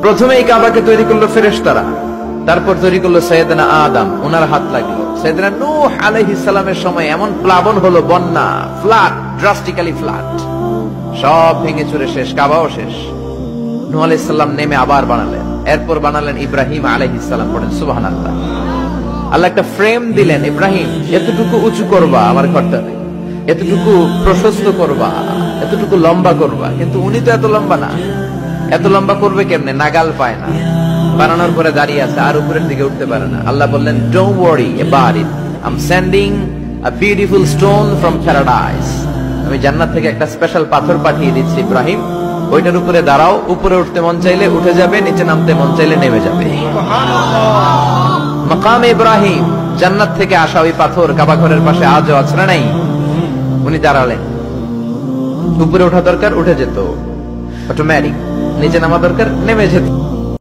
প্রথমেই কাবাকে তৈরি করলো ফেরেশতারা, তারপর তৈরি করলো সৈয়দনা আদম, ওনার হাত লাগলো। সৈয়দনা নূহ আলাইহিস সালামের সময় এমন প্লাবন হলো, বন্যা, ফ্লাড, ড্রাস্টিক্যালি ফ্লাড, সব ভেঙে চুরে শেষ, কাবাও শেষ। নূহ আলাইহিস সালাম নেমে আবার বানালেন, এরপর বানালেন ইব্রাহিম আলাইহিস সালাম। পড়েন সুবহানাল্লাহ। আল্লাহ একটা ফ্রেম দিলেন, ইব্রাহিম এতটুকু উঁচু করবা আমার ঘরটা, এতটুকু প্রশস্ত করবা, এতটুকু লম্বা করবা। কিন্তু উনি তো এত লম্বা না, এত লম্বা করবে কেমনে, নাগাল পায় না। বানানোর পরে দাঁড়িয়ে আছে, আর উপরের দিকে উঠতে পারে না। আল্লাহ বললেন, don't worry about it, I am sending a beautiful stone from paradise. আমি জান্নাত থেকে একটা স্পেশাল পাথর পাঠিয়ে দিচ্ছি ইব্রাহিম, ওইটার উপরে দাঁড়াও, উপরে উঠতে মন চাইলে উঠে যাবে, নিচে নামতে মন চাইলে নেমে যাবে। মাকাম ইব্রাহিম, জান্নাত থেকে আসা ওই পাথর কাবা ঘরের পাশে আজও আছে না নাই? উনি দাঁড়ালেন, উপরে ওঠা দরকার উঠে যেত অটোমেটিক, নিচে নামা দরকার নেমে যেত।